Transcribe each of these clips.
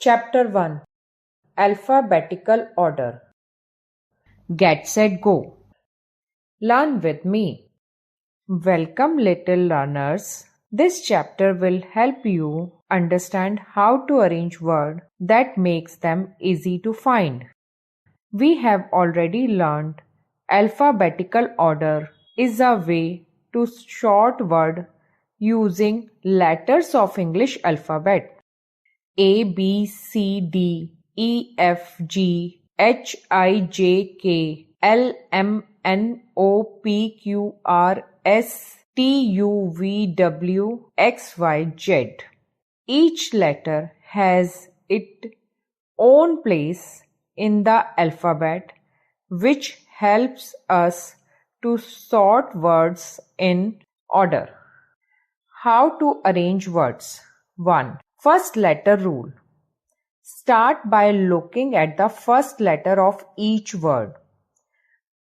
Chapter 1 Alphabetical Order. Get Set Go. Learn with me. Welcome, little learners. This chapter will help you understand how to arrange words that makes them easy to find. We have already learned alphabetical order is a way to sort word using letters of English alphabet. A, B, C, D, E, F, G, H, I, J, K, L, M, N, O, P, Q, R, S, T, U, V, W, X, Y, Z. Each letter has its own place in the alphabet, which helps us to sort words in order. How to arrange words? 1. First letter rule. Start by looking at the first letter of each word.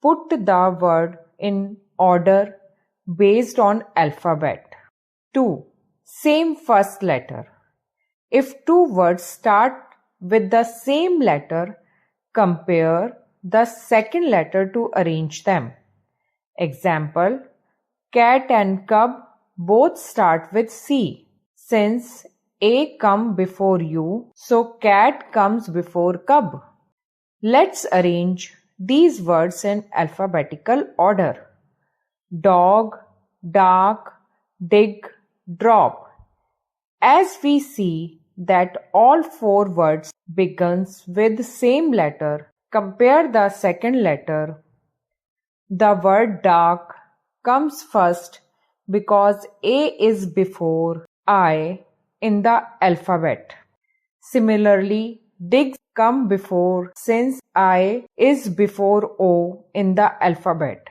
Put the word in order based on alphabet. 2. Same first letter. If two words start with the same letter, compare the second letter to arrange them. Example, cat and cub both start with C. Since A come before U, so cat comes before cub. Let's arrange these words in alphabetical order. Dog, dark, dig, drop. As we see that all four words begins with same letter, compare the second letter. The word dark comes first because A is before I in the alphabet. Similarly, dig come before since I is before O in the alphabet.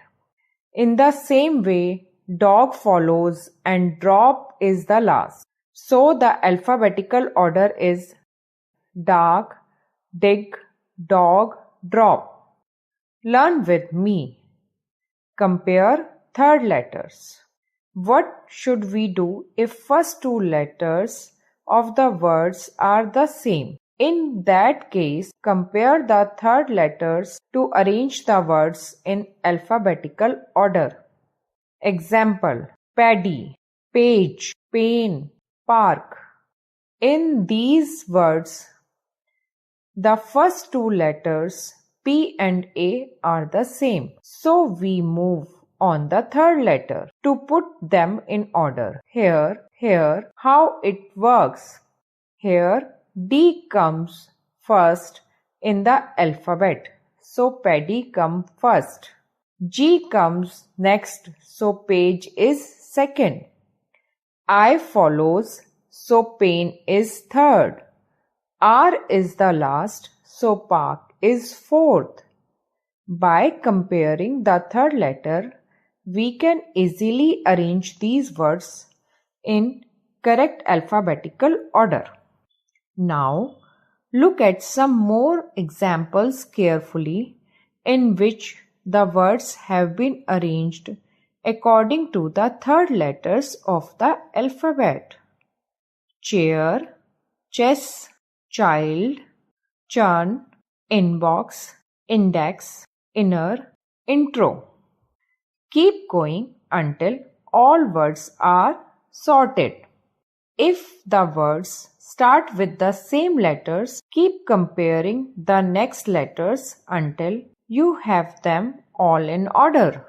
In the same way, dog follows and drop is the last. So the alphabetical order is dark, dig, dog, drop. Learn with me. Compare third letters. What should we do if first two letters of the words are the same? In that case, compare the third letters to arrange the words in alphabetical order. Example, paddy, page, pain, park. In these words, the first two letters P and A are the same. So we move on the third letter to put them in order. Here how it works. Here D comes first in the alphabet, so paddy comes first. G comes next, so page is second. I follows, so pain is third. R is the last, so park is fourth. By comparing the third letter, we can easily arrange these words in correct alphabetical order. Now, look at some more examples carefully in which the words have been arranged according to the third letters of the alphabet. Chair, chess, child, churn, inbox, index, inner, intro. Keep going until all words are sorted. If the words start with the same letters, keep comparing the next letters until you have them all in order.